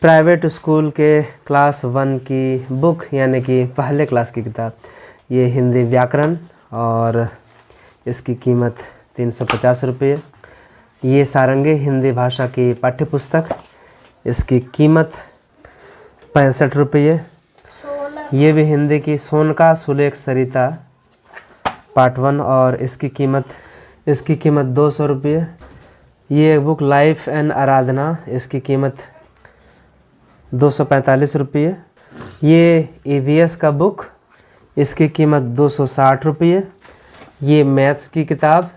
Private school के class 1 की book यानी कि पहले क्लास की किताब, ये हिंदी व्याकरण और इसकी कीमत 350 रुपये। ये सारंगी हिंदी भाषा की पाठ्य पुस्तक, इसकी कीमत 65 रुपये। ये भी हिंदी की सोनका सुलेख सरिता पार्ट 1 और इसकी कीमत 200 रुपये। ये बुक लाइफ एंड आराधना, इसकी कीमत 245 रुपये। ये EVS का बुक, इसकी कीमत 260 रुपये। ये मैथ्स की किताब,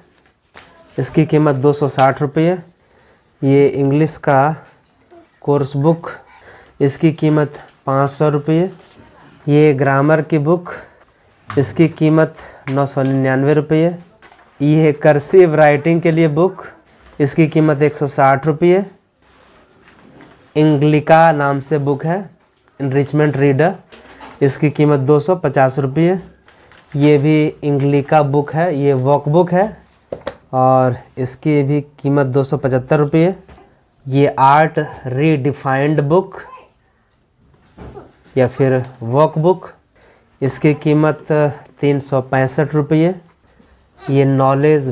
इसकी कीमत 260 रुपये। ये इंग्लिश का कोर्स बुक, इसकी कीमत 500 रुपये। ये ग्रामर की बुक, इसकी कीमत 999 रुपये। ये कर्सिव राइटिंग के लिए बुक, इसकी कीमत 160 रुपये। इंग्लिका नाम से बुक है, इनरिचमेंट रीडर, इसकी कीमत 250 रुपये। ये भी इंग्लिका बुक है, ये वॉक बुक है और इसकी भी कीमत 275 रुपये। ये आर्ट रीडिफाइंड बुक या फिर वॉक बुक, इसकी कीमत 365 रुपये। ये नॉलेज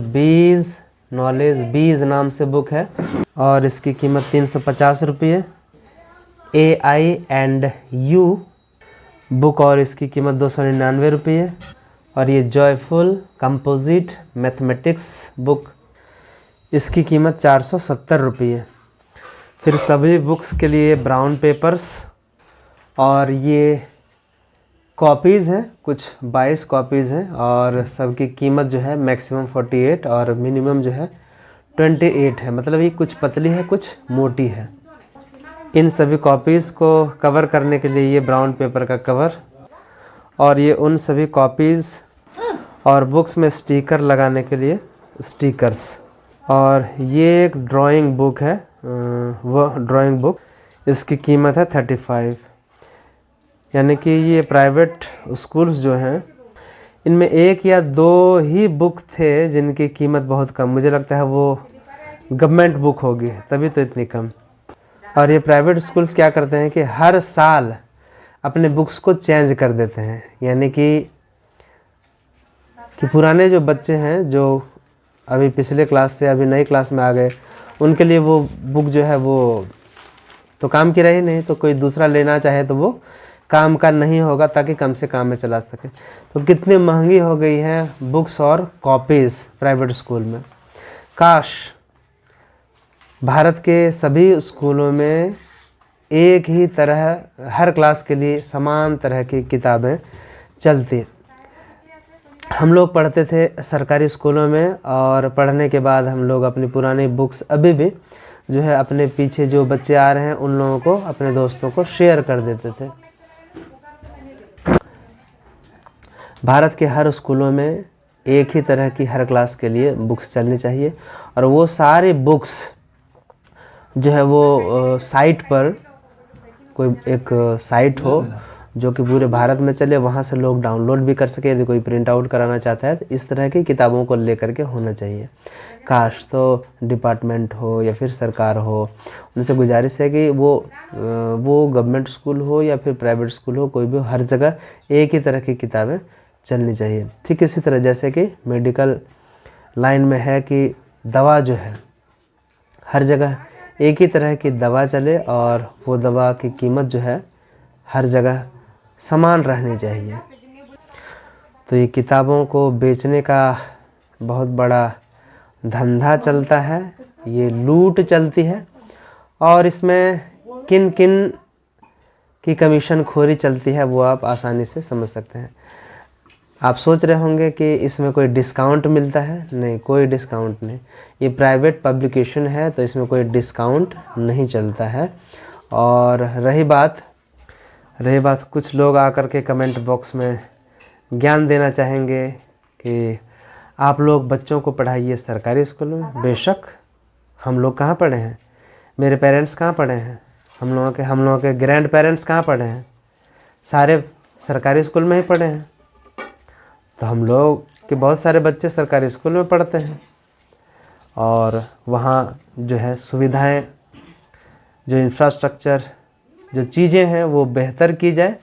बीज नाम से बुक है और इसकी कीमत 350 रुपये। AI&U बुक और इसकी कीमत 299 रुपये। और ये जॉयफुल कंपोजिट मैथमेटिक्स बुक, इसकी कीमत 470 रुपये। फिर सभी बुक्स के लिए ब्राउन पेपर्स और ये कॉपीज़ हैं, कुछ 22 कॉपीज़ हैं और सबकी कीमत जो है मैक्सिमम 48 और मिनिमम जो है 28 है। मतलब ये कुछ पतली है कुछ मोटी है। इन सभी कॉपीज़ को कवर करने के लिए ये ब्राउन पेपर का कवर और ये उन सभी कॉपीज़ और बुक्स में स्टिकर लगाने के लिए स्टिकर्स। और ये एक ड्राइंग बुक है, वह ड्राइंग बुक, इसकी कीमत है 35। यानी कि ये प्राइवेट स्कूल्स जो हैं इनमें एक या दो ही बुक थे जिनकी कीमत बहुत कम, मुझे लगता है वो गवर्नमेंट बुक होगी तभी तो इतनी कम। और ये प्राइवेट स्कूल्स क्या करते हैं कि हर साल अपने बुक्स को चेंज कर देते हैं। यानी कि पुराने जो बच्चे हैं जो अभी पिछले क्लास से अभी नई क्लास में आ गए, उनके लिए वो बुक जो है वो तो काम की रही नहीं, तो कोई दूसरा लेना चाहे तो वो काम का नहीं होगा ताकि कम से काम में चला सके। तो कितनी महंगी हो गई है बुक्स और कॉपीज़ प्राइवेट स्कूल में। काश भारत के सभी स्कूलों में एक ही तरह हर क्लास के लिए समान तरह की किताबें चलती। हम लोग पढ़ते थे सरकारी स्कूलों में और पढ़ने के बाद हम लोग अपनी पुरानी बुक्स अभी भी जो है अपने पीछे जो बच्चे आ रहे हैं उन लोगों को, अपने दोस्तों को शेयर कर देते थे। भारत के हर स्कूलों में एक ही तरह की हर क्लास के लिए बुक्स चलनी चाहिए और वो सारे बुक्स जो है वो साइट पर, कोई एक साइट हो जो कि पूरे भारत में चले, वहाँ से लोग डाउनलोड भी कर सके। यदि कोई प्रिंट आउट कराना चाहता है तो इस तरह की किताबों को लेकर के होना चाहिए। काश तो डिपार्टमेंट हो या फिर सरकार हो, उनसे गुजारिश है कि वो गवर्नमेंट स्कूल हो या फिर प्राइवेट स्कूल हो, कोई भी हर जगह एक ही तरह की किताबें चलनी चाहिए। ठीक इसी तरह जैसे कि मेडिकल लाइन में है कि दवा जो है हर जगह एक ही तरह की दवा चले और वो दवा की कीमत जो है हर जगह समान रहनी चाहिए। तो ये किताबों को बेचने का बहुत बड़ा धंधा चलता है, ये लूट चलती है और इसमें किन किन की कमीशन खोरी चलती है वो आप आसानी से समझ सकते हैं। आप सोच रहे होंगे कि इसमें कोई डिस्काउंट मिलता है, नहीं, कोई डिस्काउंट नहीं। ये प्राइवेट पब्लिकेशन है तो इसमें कोई डिस्काउंट नहीं चलता है। और रही बात कुछ लोग आकर के कमेंट बॉक्स में ज्ञान देना चाहेंगे कि आप लोग बच्चों को पढ़ाइए सरकारी स्कूल में। बेशक, हम लोग कहाँ पढ़े हैं, मेरे पेरेंट्स कहाँ पढ़े हैं, हम लोगों के ग्रैंड पेरेंट्स कहाँ पढ़े हैं, सारे सरकारी स्कूल में ही पढ़े हैं। तो हम लोग के बहुत सारे बच्चे सरकारी स्कूल में पढ़ते हैं और वहाँ जो है सुविधाएं, जो इंफ्रास्ट्रक्चर जो चीज़ें हैं वो बेहतर की जाए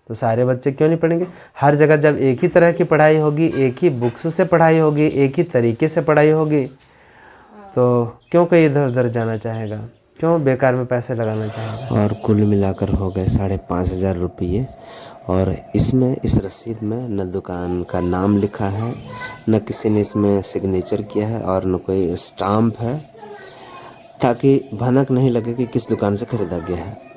तो सारे बच्चे क्यों नहीं पढ़ेंगे। हर जगह जब एक ही तरह की पढ़ाई होगी, एक ही बुक्स से पढ़ाई होगी, एक ही तरीके से पढ़ाई होगी, तो क्यों कोई इधर उधर जाना चाहेगा, क्यों बेकार में पैसे लगाना चाहेगा। और कुल मिलाकर हो गए 5,500 रुपये। और इसमें इस रसीद में न दुकान का नाम लिखा है, न किसी ने इसमें सिग्नेचर किया है और न कोई स्टाम्प है, ताकि भनक नहीं लगे कि किस दुकान से खरीदा गया है।